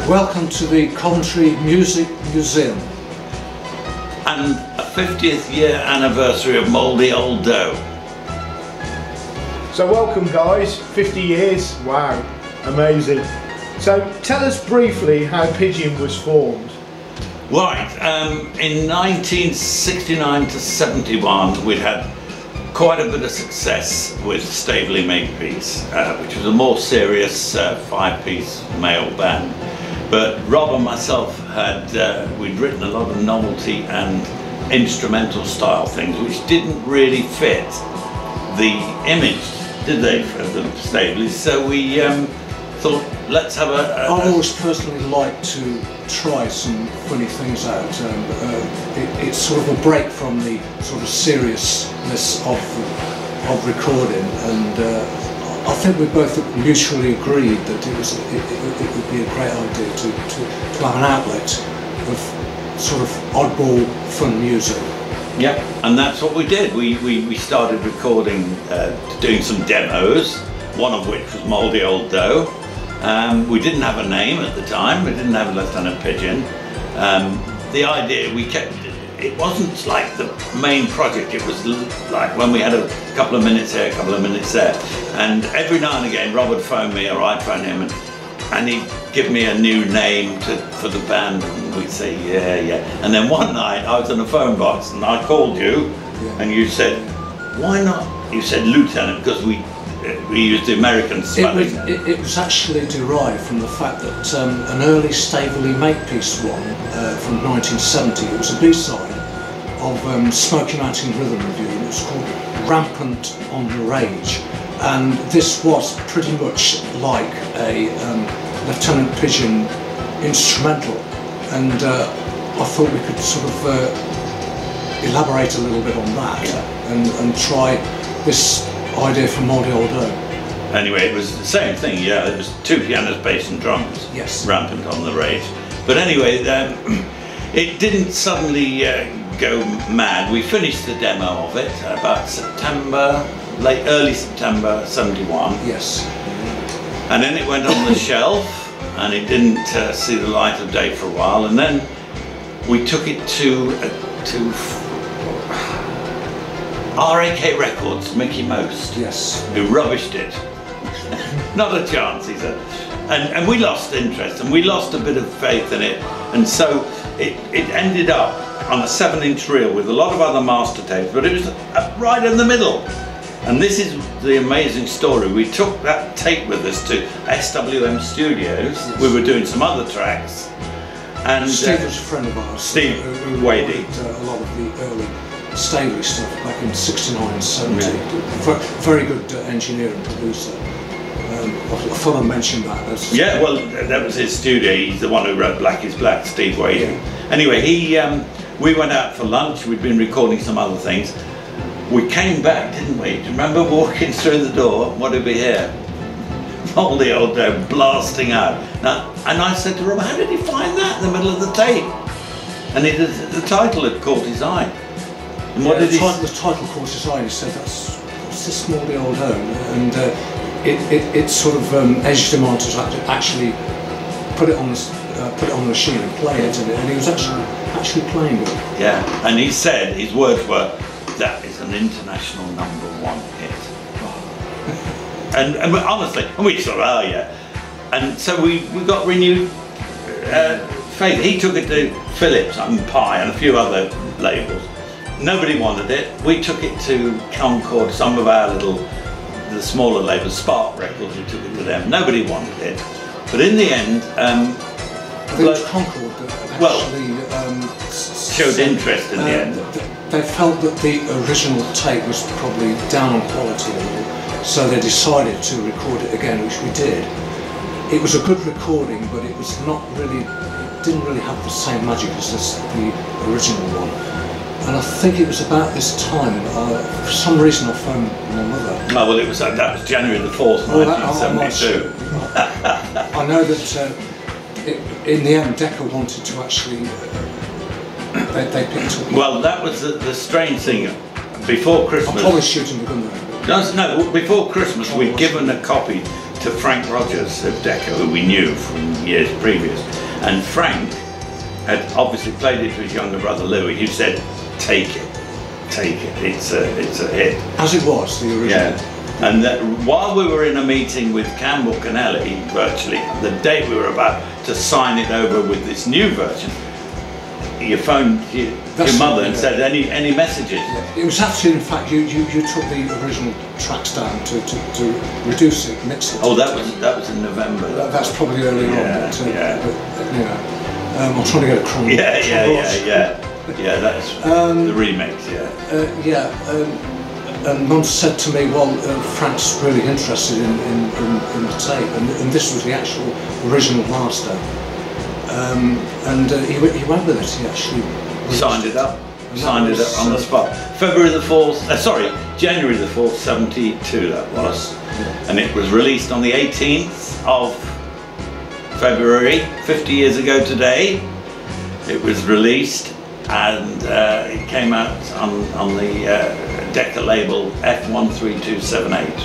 Welcome to the Coventry Music Museum. And a 50th year anniversary of Mouldy Old Dough. So welcome guys, 50 years, wow, amazing. So tell us briefly how Pigeon was formed. Right, in 1969 to 71 we'd had quite a bit of success with Staveley Makepeace, which was a more serious 5-piece male band. But Rob and myself we'd written a lot of novelty and instrumental style things which didn't really fit the image, did they, of the Staveleys? So we thought, let's have I always personally like to try some funny things out. It's sort of a break from the sort of seriousness of recording, and I think we both mutually agreed that it would be a great idea to have an outlet of sort of oddball fun music. Yeah, and that's what we did. We started recording, doing some demos, one of which was Mouldy Old Dough. We didn't have a name at the time, we didn't have Lieutenant Pigeon. The idea, it wasn't like the main project, it was like when we had a couple of minutes here, a couple of minutes there. And every now and again Rob would phone me or I'd phone him and he'd give me a new name for the band, and we'd say yeah. And then one night I was in a phone box and I called you, and you said, why not? You said Lieutenant, because we used the American spelling. It was actually derived from the fact that an early Staveley Makepeace one from 1970, it was a B-side of Smoky Mountain Rhythm Review, and it was called Rampant on the Rage. And this was pretty much like a Lieutenant Pigeon instrumental, and I thought we could sort of elaborate a little bit on that, and try this idea for Mouldy Old Dough. Anyway, it was the same thing, yeah, it was 2 pianos, bass and drums. Yes. Rampant on the Rage. But anyway, it didn't suddenly go mad. We finished the demo of it about September, early September 71. Yes. And then it went on the shelf, and it didn't see the light of day for a while, and then we took it to RAK Records, Mickey Most, yes, who rubbished it. Not a chance, he said. And we lost interest, and we lost a bit of faith in it, and so it ended up on a 7-inch reel with a lot of other master tapes, but it was right in the middle. And this is the amazing story. We took that tape with us to SWM Studios. Yes. We were doing some other tracks. And Steve was a friend of ours. Steve Wadey. A lot of the early Staveley stuff back in 69, 70. Yeah. Very good engineer and producer. I thought I mentioned that. Yeah, well, that was his studio. He's the one who wrote Black is Black, Steve Wadey. Yeah. Anyway, we went out for lunch. We'd been recording some other things. We came back, didn't we? Do you remember walking through the door? What did we hear? Mouldy Old Dough blasting out. Now, and I said to Rob, how did he find that in the middle of the tape? And the title had caught his eye. And what did the title caught his eye. He said, "What's this Mouldy Old Dough?" And it sort of edged him on to actually put it on the machine and play it, and he was actually playing it. Yeah, and he said, his words were, that is an international #1 hit. and honestly, and we thought, oh yeah. And so we got renewed faith. He took it to Philips and Pi and a few other labels. Nobody wanted it. We took it to Concord, some of our the smaller labels, Spark Records, we took it to them. Nobody wanted it. But in the end, I think it was Concord that actually showed interest in the end. They felt that the original tape was probably down on quality a little, so they decided to record it again, which we did. It was a good recording, but it was not really, it didn't really have the same magic as the original one. And I think it was about this time, for some reason I phoned my mother. Oh, well, that was January the 4th, 1972. I know that in the end Decca wanted to actually, they picked up. Well, that was the strange thing. Before Christmas. I'm probably shooting the gun there. No, before Christmas we'd given a copy to to Frank Rogers of Decca, who we knew from years previous. And Frank had obviously played it to his younger brother Louis, who said, take it, it's a hit. As it was, the original. Yeah. And that while we were in a meeting with Campbell Kennelly, virtually, the day we were about to sign it over with this new version, you phoned your mother and said, any messages? It was actually, in fact, you took the original tracks down to reduce it, mix it. Oh, that was in November. That's probably earlier on. But, you know, I'm trying to get a chronology. Yeah, that's the remix, and Mum said to me, well, Frank's really interested in the tape, and this was the actual original master. He went with it. He actually signed it up. Signed it up on the spot. January the 4th, 72 that was. And it was released on the 18th of February, 50 years ago today. It was released, and it came out on the Decca label F13278.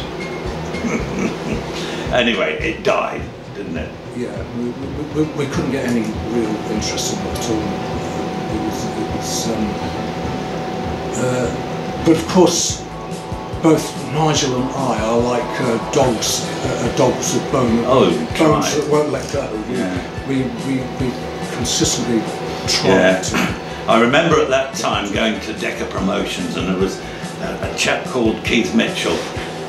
Anyway, it died, didn't it? Yeah, we couldn't get any real interest in it at all. But of course, both Nigel and I are like dogs with bones that won't let go. We consistently try to. I remember at that time going to Decca Promotions, and there was a chap called Keith Mitchell,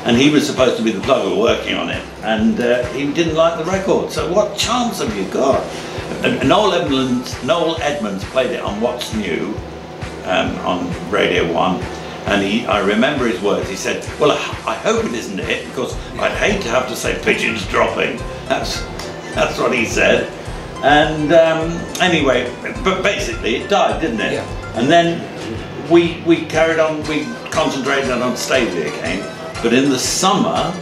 and he was supposed to be the plugger working on it, and he didn't like the record. So what chance have you got? And Noel Edmonds played it on What's New on Radio 1, and I remember his words. He said, well, I hope it isn't a hit, because I'd hate to have to say Pigeons Dropping. That's what he said. And anyway, but basically it died, didn't it? Yeah. And then we carried on, we concentrated on Staveley again. But in the summer,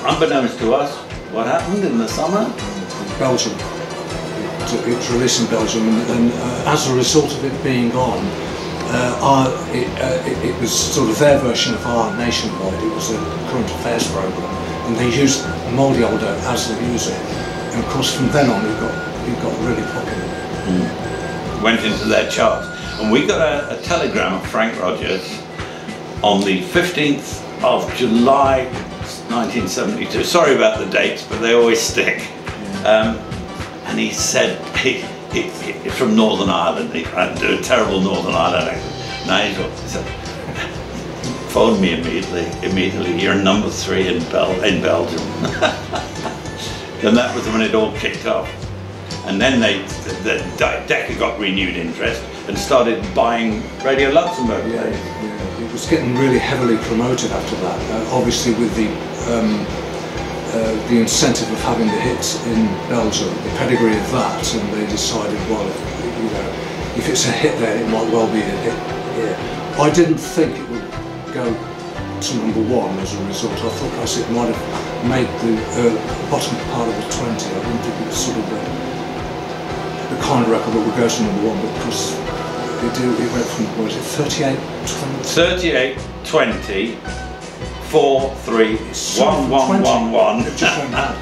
unbeknownst to us, what happened in the summer? Belgium. It was released in Belgium, and as a result of it being on, it was sort of their version of our Nationwide. It was a current affairs program, and they used Mouldy Old Dough as the music. And of course, from then on, it got really popular. Went into their charts, and we got a telegram from Frank Rogers on the 15th of July 1972. Sorry about the dates, but they always stick. And he said, he's from Northern Ireland. He had a terrible Northern Ireland accent. Nigel, he said, phone me immediately. You're number 3 in Belgium. And that was when it all kicked off. And then Decca got renewed interest and started buying Radio Luxembourg. Yeah, it was getting really heavily promoted after that. Obviously, with the incentive of having the hits in Belgium, the pedigree of that, and they decided, well, if it's a hit there, it might well be a hit here. I didn't think it would go to number 1 as a result. I thought perhaps it might have made the bottom part of the 20. I didn't think it was sort of the kind of record that would go to number 1, but of course it went from, what is it, 38, 20? 38, 20, 4, 3, 1, 1, 1, 1. It just went mad.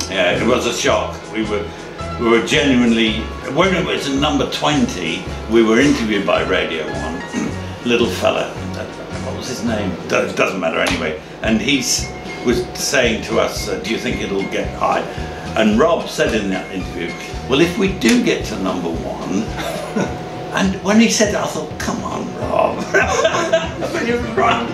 Yeah, it was a shock. We were genuinely, when it was number 20, we were interviewed by Radio 1, little fella, what was his name? Doesn't matter anyway. And he was saying to us, do you think it'll get high? And Rob said in that interview, well, if we do get to number 1, and when he said that, I thought, come on, Rob. But you're right.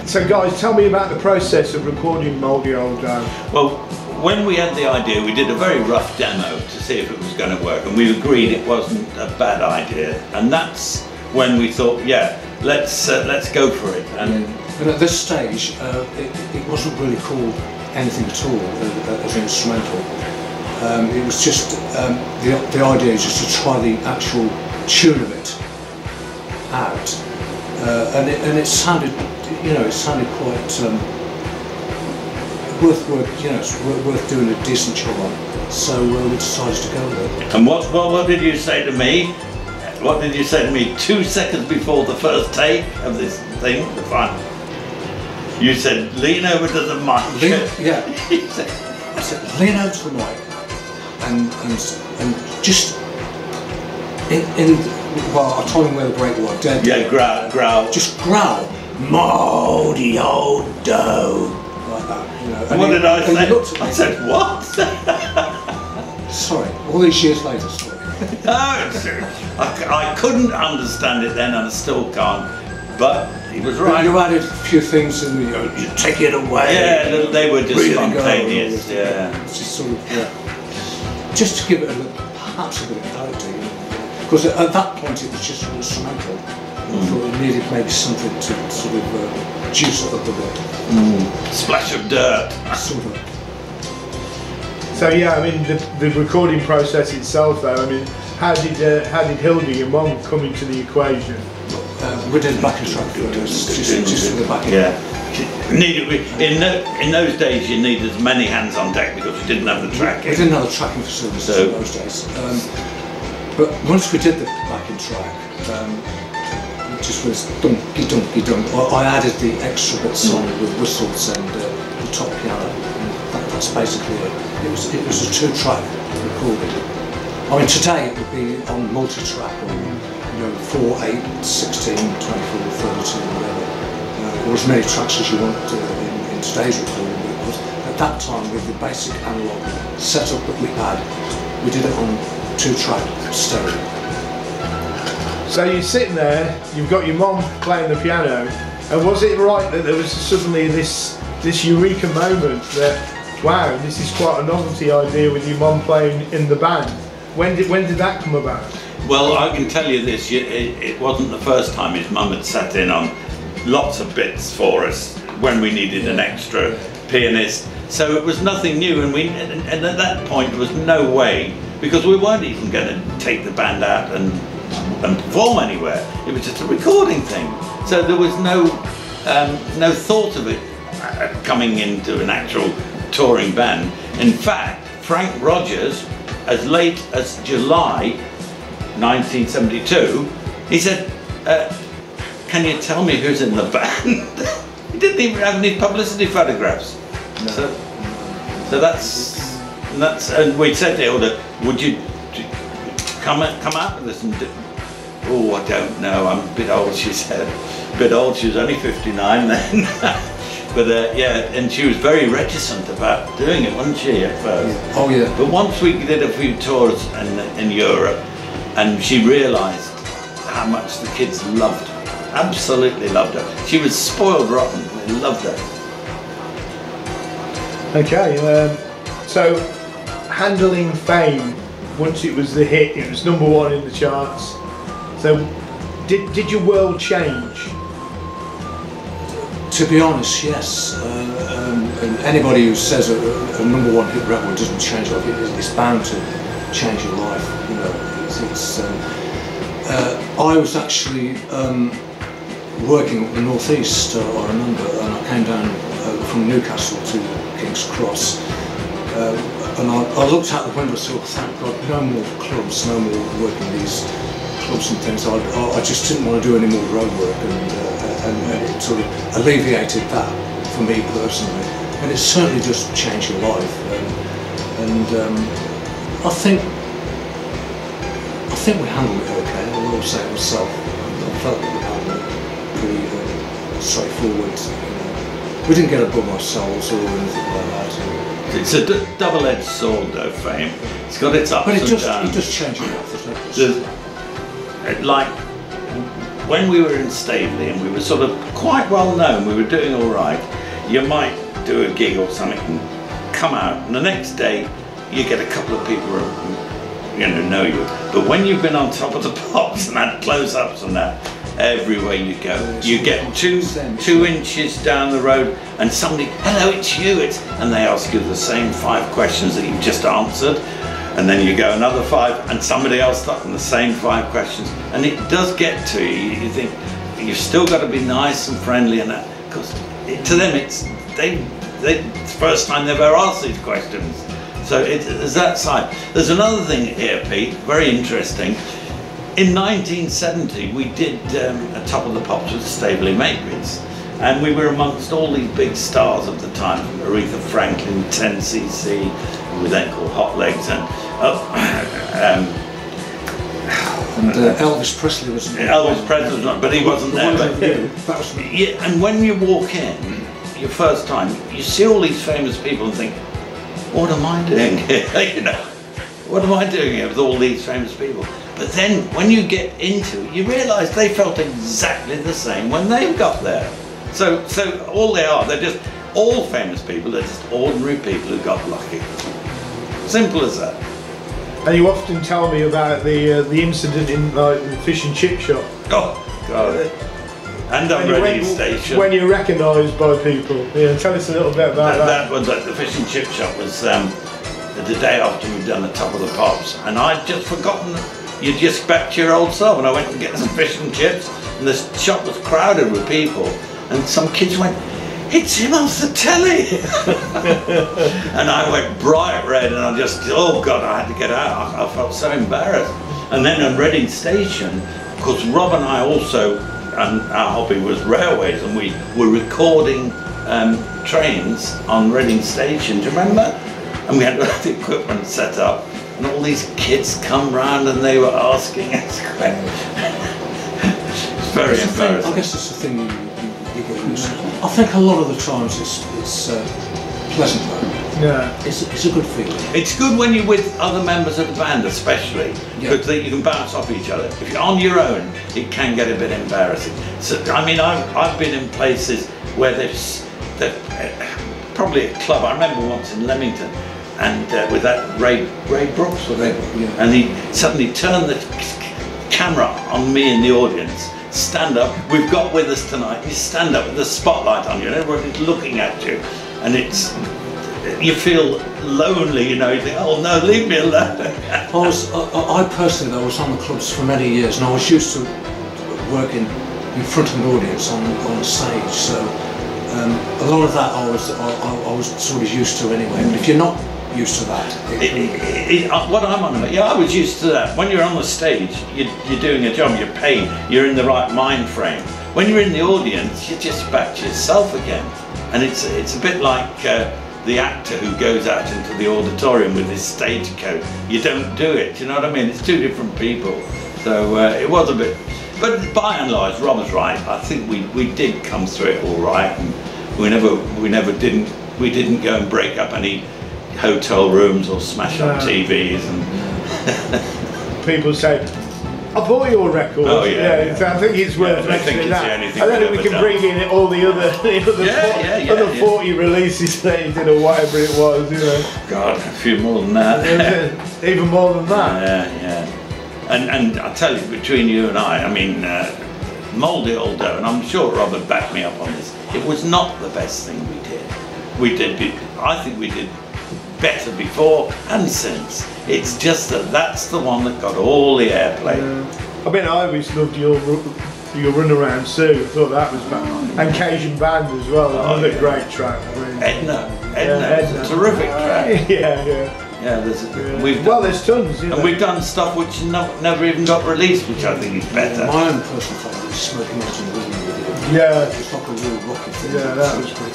So guys, tell me about the process of recording Mouldy Old Dough. Well, when we had the idea, we did a very rough demo to see if it was going to work, and we agreed it wasn't a bad idea. And that's when we thought, yeah, let's go for it. And at this stage, it wasn't really called anything at all as an instrumental. It was just the idea is just to try the actual tune of it out, and it sounded, it sounded quite worth doing a decent job on. So we decided to go with it. And what did you say to me? what did you say to me 2 seconds before the first take of this thing? The final. You said, lean over to the mic. Yeah. I said, lean over to the mic and just well, I told him where the break was. Yeah, growl. Just growl. Mouldy old dough. Like that, you know. And what did I say? He looked at me. I said, what? Sorry, all these years later, sorry. No, I couldn't understand it then, and I still can't. But he was right. You added a few things and you take it away. Yeah, they were just really spontaneous. Yeah. It's just sort of, just to give it perhaps a bit of character. Because at that point it was just instrumental. I thought it needed maybe something to sort of juice it up a bit. Splash of dirt. Sort of. So yeah, I mean the recording process itself, though. I mean, how did Hilda, your mum, come into the equation? We did backing track first, just for the backing. Yeah. In those days, you needed as many hands on deck because we didn't have the tracking. We didn't have the tracking facilities in those days. But once we did the backing track, it just was dunky dunky dunk. I added the extra bits on with whistles and the top piano. That's basically it. It was a 2-track recording. I mean, today it would be on multi-track, or 4, 8, 16, 24, 32, whatever, or as many tracks as you want in today's recording. Because at that time, with the basic analog setup that we had, we did it on 2-track stereo. So you're sitting there, you've got your mom playing the piano, and was it right that there was suddenly this eureka moment that, wow, this is quite a novelty idea with your mom playing in the band? When did that come about? Well, I can tell you this, it wasn't the first time his mum had sat in on lots of bits for us when we needed an extra pianist. So it was nothing new, and at that point there was no way, because we weren't even going to take the band out and perform anywhere. It was just a recording thing. So there was no thought of it coming into an actual touring band. In fact, Frank Rogers, as late as July 1972, he said, can you tell me who's in the band? He didn't even have any publicity photographs. No. So that's, and we said to Hilda, would you come out with us and do? Oh, I don't know, I'm a bit old, she said. A bit old, she was only 59 then. But yeah, and she was very reticent about doing it, wasn't she, at first? Yeah. Oh yeah. But once we did a few tours in Europe, and she realised how much the kids loved her, absolutely loved her. She was spoiled rotten, they loved her. Okay, so handling Fame, once it was the hit, it was #1 in the charts. So did your world change? To be honest, yes. And anybody who says a #1 hit record doesn't change life, it's bound to change your life. You know, I was actually working up the northeast, I remember, and I came down from Newcastle to King's Cross, and I looked out the window and said, thank God, no more clubs, no more working these clubs and things. I just didn't want to do any more road work, and it sort of alleviated that for me personally, and it certainly does change your life. I think we handled it okay. I will say it myself. I felt that we handled it pretty straightforward. We didn't get above ourselves or anything like that. It's a double-edged sword, though, Fame. It's got its ups but and downs. But it does change your life, doesn't it? Like when we were in Staveley and we were sort of quite well known, we were doing all right. You might do a gig or something and come out, and the next day you get a couple of people who know you. But when you've been on top of the pops and had close-ups and that, everywhere you go, you get two inches down the road and somebody, hello, it's you, and they ask you the same 5 questions that you've just answered, and then you go another 5 and somebody else asking the same 5 questions, and it does get to you. You think you've still got to be nice and friendly and that, because to them it's the first time they've ever asked these questions. So there's that side. There's another thing here, Pete, very interesting. In 1970, we did a Top of the Pops with Staveley Makepeace, and we were amongst all these big stars of the time, Aretha Franklin, 10cc, we then called Hot Legs, and Elvis Presley was. Elvis Presley was not, but he wasn't there. That was Yeah, and when you walk in, your first time, you see all these famous people and think, what am I doing here? You know, what am I doing here with all these famous people? But then when you get into it, you realise they felt exactly the same when they got there. So all they are, they're just all famous people, they're just ordinary people who got lucky. Simple as that. And you often tell me about the incident in like the fish and chip shop. Oh, God. And on Reading Station. When you're recognised by people. Yeah, tell us a little bit about that. That was like the fish and chip shop was the day after we'd done the Top of the Pops, and I'd just forgotten that you'd just back to your old self, and I went to get some fish and chips, and the shop was crowded with people, and some kids went, "It's him off the telly!" And I went bright red, and I just, oh God, I had to get out. I felt so embarrassed. And then on Reading Station, of course, Rob and I also, and our hobby was railways, and we were recording trains on Reading Station, do you remember? And we had the equipment set up, and all these kids come round and they were asking us questions. It's very embarrassing. I guess it's the thing you get used to. I think a lot of the times it's pleasant though. Yeah. It's a good feeling. It's good when you're with other members of the band, especially, because you can bounce off each other. If you're on your own, it can get a bit embarrassing. So, I mean, I've been in places where there's probably a club. I remember once in Leamington, and with that Ray Brooks, was it? Yeah. And he suddenly turned the camera on me in the audience. Stand up. We've got with us tonight. You stand up with the spotlight on you, and everybody's looking at you, and you feel lonely, you know, you think, oh no, leave me alone. I personally though was on the clubs for many years, and I was used to working in front of an audience on stage, so a lot of that I was sort of used to anyway. But if you're not used to that, what I'm on about, I was used to that. When you're on the stage, you're doing a job, you're paid, you're in the right mind frame. When you're in the audience, you're just back to yourself again, and it's a bit like the actor who goes out into the auditorium with his stage coat. You don't do it, you know what I mean? It's two different people. So it was a bit, but by and large, Rob was right. I think we did come through it all right, and we didn't go and break up any hotel rooms or smash up TVs. And people say, I bought your record. Oh, yeah. So I think it's worth mentioning that. I don't think we can bring in all the other 40 releases that you did or whatever it was, you know. God, a few more than that. Even more than that. Yeah. And I tell you, between you and I mean, Mouldy Old Dough, and I'm sure Rob would back me up on this, it was not the best thing we did. I think we did better before and since. It's just that's the one that got all the airplay. I mean, I always loved your Run Around Sue. I thought that was bad. And Cajun Band as well. Another great track. Really. Edna. It's a terrific track. Yeah. There's tons. You know. And we've done stuff which never even got released, which I think is better. My own personal favourite is Smoking Out in the Rhythm video. Yeah. It's like a real rocky thing. Yeah, that was good.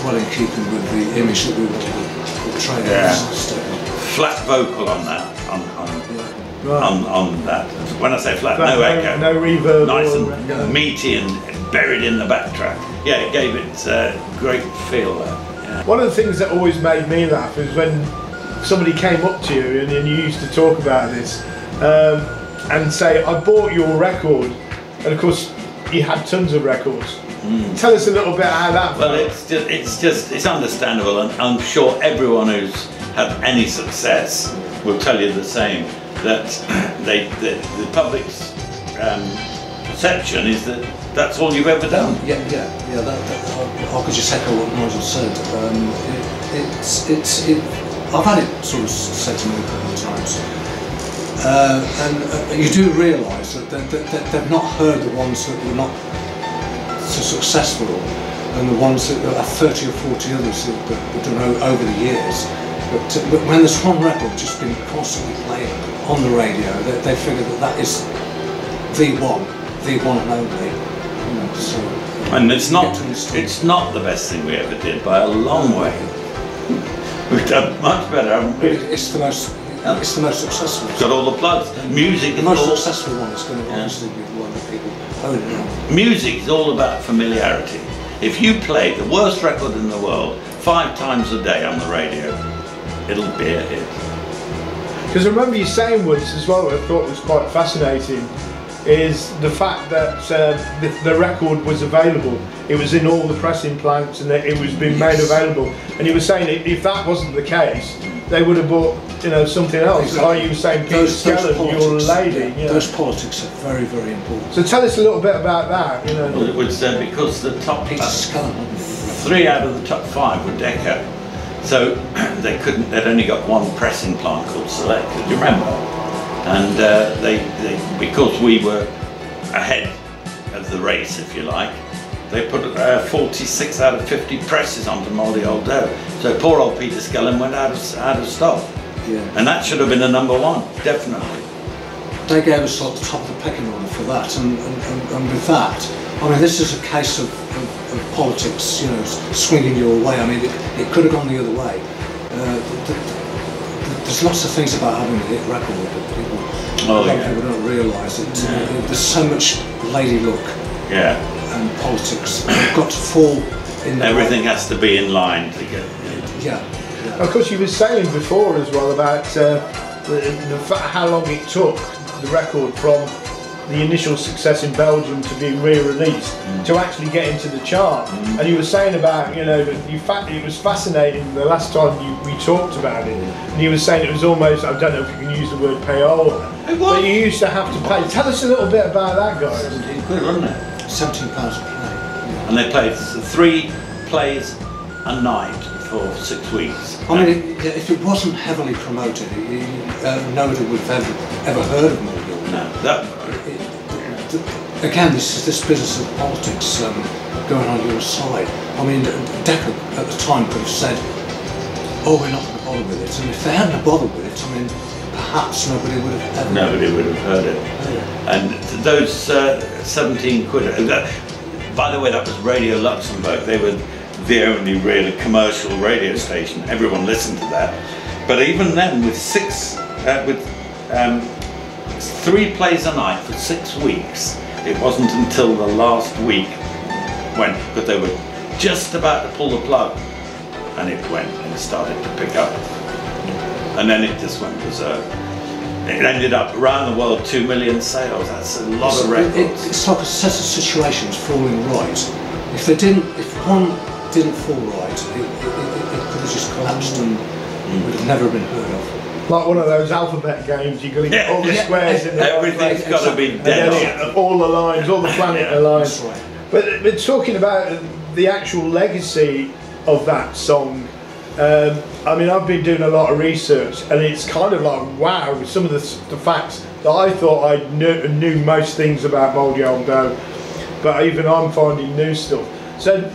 Well in keeping with the image that we wanted to portray. Flat vocal on that. On that. When I say flat, no echo. No reverb. Nice and meaty and buried in the backtrack. Yeah, it gave it a great feel there. Yeah. One of the things that always made me laugh is when somebody came up to you and you used to talk about this and say, I bought your record, and of course you had tons of records. Tell us a little bit how that felt. Well, it's understandable, and I'm sure everyone who's had any success will tell you the same, that the public's perception is that that's all you've ever done. Yeah. I could just echo what Nigel said. I've had it sort of said to me a couple of times, and you do realise that they've not heard the ones that were not so successful, and the ones that are 30 or 40 others that were done over the years. But when there's one record just been constantly played on the radio, they figure that is V1 and only. You know, so, And it's not get to install. it's not the best thing we ever did by a long way. We've done much better, haven't But we? it's the most successful. Got all the plugs. Music The is most all, successful one is going to obviously be the one that people own now. music is all about familiarity. If you play the worst record in the world 5 times a day on the radio, it'll be a hit. Because I remember you saying once as well, what I thought was quite fascinating, is the fact that the record was available. It was in all the pressing plants and that it was being made available. And you were saying if that wasn't the case, they would have bought, you know, something else. Exactly. Like you were saying, Peter Skellern, your politics, lady. yeah, You know. those politics are very, very important. So tell us a little bit about that. You know. Well, it was because the top Peter Skellern. 3 out of the top 5 were Decca, so they'd only got one pressing plant called Select. Do you remember? And they because we were ahead of the race, if you like, they put 46 out of 50 presses onto Mouldy Old Dough. So poor old Peter Skellern went out of stock. Yeah. And that should have been a #1, definitely. They gave us like the top of the pecking order for that, and with that, I mean, this is a case of politics, you know, swinging your way. I mean, it could have gone the other way. There's lots of things about having a hit record that people, people don't realise. There's so much lady luck and politics. You've got to fall in the Everything has to be in line to get. Yeah. Of course, you were saying before as well about the fact how long it took the record from the initial success in Belgium to be re-released to actually get into the chart. And you were saying about, you know, that it was fascinating the last time we talked about it. And you were saying it was almost, I don't know if you can use the word payola, but you used to have to pay. Tell us a little bit about that, guys. 17 quid, wasn't it? £17 a play. And they played 3 plays a night for 6 weeks. I mean, if it wasn't heavily promoted, nobody would have ever heard of Mouldy Old Dough. No, Again, this business of politics going on your side. I mean, Decca at the time could have said, "Oh, we're not going to bother with it," and if they hadn't bothered with it, I mean, perhaps nobody would have ever. nobody would have heard it. And those 17 quid. By the way, that was Radio Luxembourg. They were the only really commercial radio station. Everyone listened to that. But even then, with 3 plays a night for 6 weeks, it wasn't until the last week because they were just about to pull the plug, and it went and started to pick up. And then it just went berserk. It ended up around the world 2 million sales. That's a lot of records. It's like a set of situations falling right. If one didn't fall right, it could have just collapsed and would have never been heard of. Like one of those alphabet games, you've got to get all the squares in the right Everything's place. got to be And dead then on. all the lines, all the planet lines. That's right. But talking about the actual legacy of that song, I mean, I've been doing a lot of research, and it's kind of like, wow, with some of the facts that I thought I knew most things about Mouldy Old Dough, but even I'm finding new stuff. So,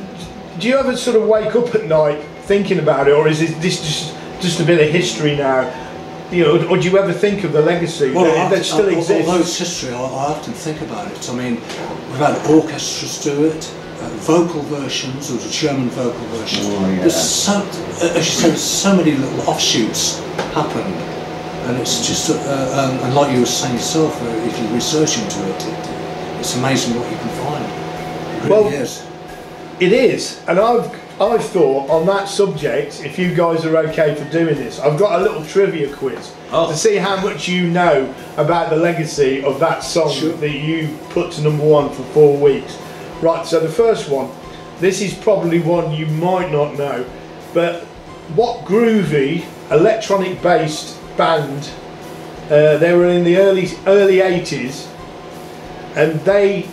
do you ever sort of wake up at night thinking about it, or is this just a bit of history now? You know, or do you ever think of the legacy that still exists? Although it's history, I often think about it. I mean, we've had orchestras do it, vocal versions. There was a German vocal version. There's so, as you say, there's so many little offshoots happen, and it's just, and like you were saying yourself, if you research into it, it's amazing what you can find. It really is. It is, and I've thought on that subject, if you guys are okay for doing this, I've got a little trivia quiz to see how much you know about the legacy of that song that you put to #1 for 4 weeks. Right, so the first one, this is probably one you might not know, but what groovy electronic based band, they were in the early 80s, and they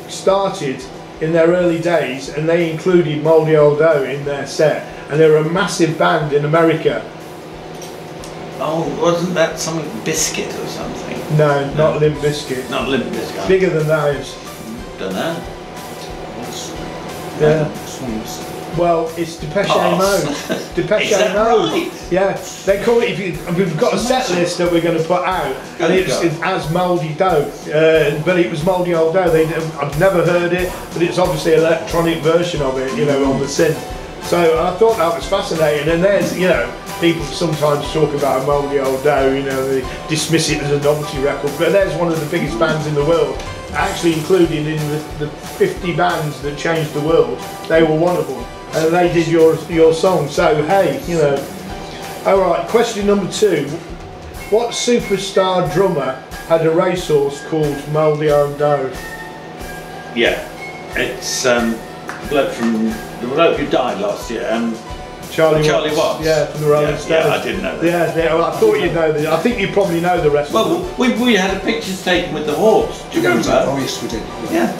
started in their early days, and they included Mouldy Old Dough in their set, and they were a massive band in America. Oh, wasn't that something Biscuit or something? No, not Limp Bizkit. Not Limp Bizkit. Bigger than those. Don't know. Yeah. Well, it's Depeche Oh. Mode. Depeche Is that Mode. right? Yeah, they call it. We've got a set list that we're going to put out, and it's as Mouldy Dough, but it was Mouldy Old Dough. I've never heard it, but it's obviously an electronic version of it, you know, on the synth. So I thought that was fascinating. And there's, you know, people sometimes talk about a Mouldy Old Dough, you know, they dismiss it as a novelty record, but there's one of the biggest bands in the world, actually included in the 50 bands that changed the world. They were one of them. And they did your song, so hey, you know. Alright, question number 2. What superstar drummer had a racehorse called Mouldy Old Dough? Yeah, it's the bloke who died last year. Charlie Watts. Yeah, from the Rolling Stones. Yeah, I didn't know that. Yeah, well, I thought you'd know that. I think you probably know the rest of Well, them. we had a picture taken with the horse. Do you remember? Oh yes, we did. Yeah.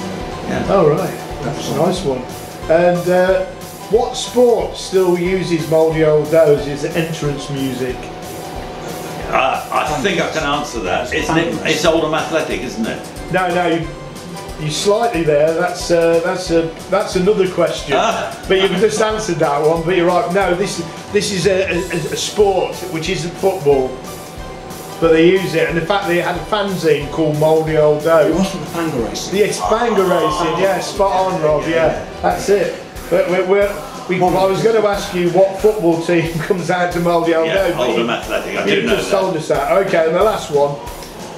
Oh right, that's a nice one. And what sport still uses Mouldy Old Dough as entrance music? I think I can answer that. It's Oldham Athletic, isn't it? No, you slightly there. That's another question. But you've just answered that one. But you're right. No, this is a sport which isn't football, but they use it. And the fact they had a fanzine called Mouldy Old Dough. It wasn't the Bangor racing. Yes, Bangor racing. Yeah, spot on, Rob. Yeah, that's it. But I was going to ask you what football team comes out to Mouldy Old Dough. Yeah, Oldham Athletic. I didn't know just that. told us that. Okay, and the last one.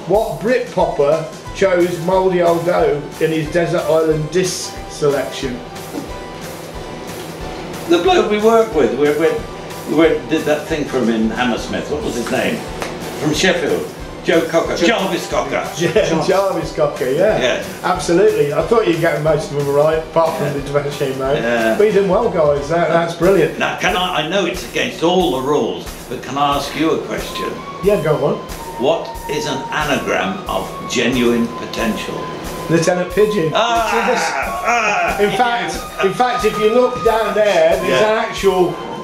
What Brit popper chose Mouldy Old Dough in his Desert Island Disc selection? The bloke we work with, we did that thing for him in Hammersmith. What was his name? From Sheffield. Joe Cocker. Jarvis Cocker. Jarvis Cocker, yeah. Yeah. Absolutely. I thought you'd get most of them right, apart from the Depeche Mode. Yeah. But you did well, guys. That's brilliant. Now, I know it's against all the rules, but can I ask you a question? Yeah, go on. What is an anagram of genuine potential? Lieutenant Pigeon. In fact, if you look down there,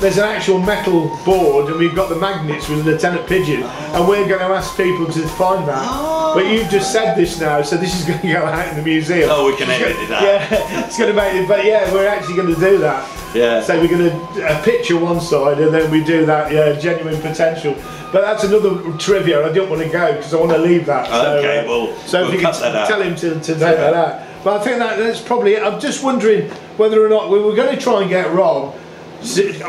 there's an actual metal board, and we've got the magnets with Lieutenant Pigeon, and we're going to ask people to find that. But you've just said this now, so this is going to go out in the museum. Oh, we can edit that. Yeah, it's going to make it. But yeah, we're actually going to do that. Yeah. So we're going to picture one side, and then we do that. Yeah, genuine potential. But that's another trivia. I don't want to go because I want to leave that. Okay, so we'll if you cut can that out. tell him to take that out. But I think that's probably it. I'm just wondering whether or not we were going to try and get Rob.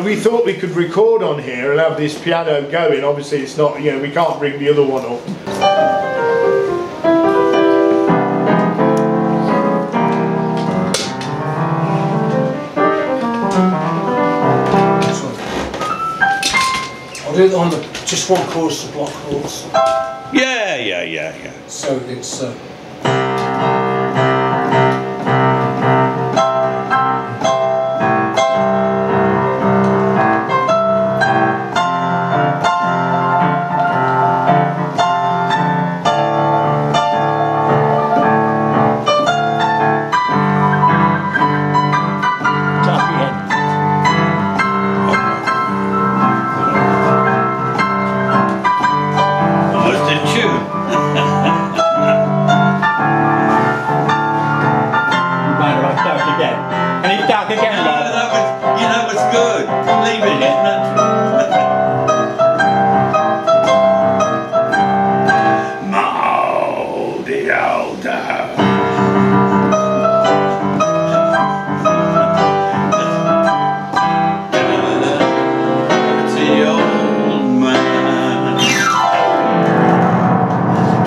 We thought we could record on here and have this piano going. Obviously, it's not. You know, we can't bring the other one up. I'll do it on just one chorus of block chords. Yeah. So it's. Almost in tune. That was good. Leave it, isn't it? Mouldy Old Dough. Dirty old man. Do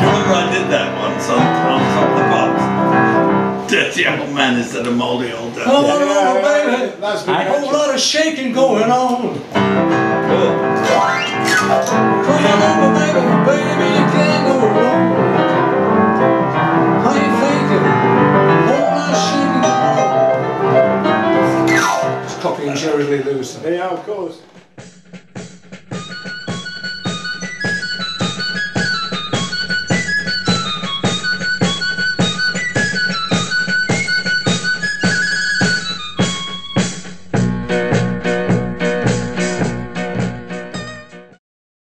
you remember I did that once on Top of the Pops? Dirty old man instead of mouldy old dough. Oh, baby, That's a good. whole lot of shaking going on. Come on, baby, you can't go wrong. How you thinking? A whole lot of shaking going on. Just copying Jerry Lee Lewis. Yeah, of course.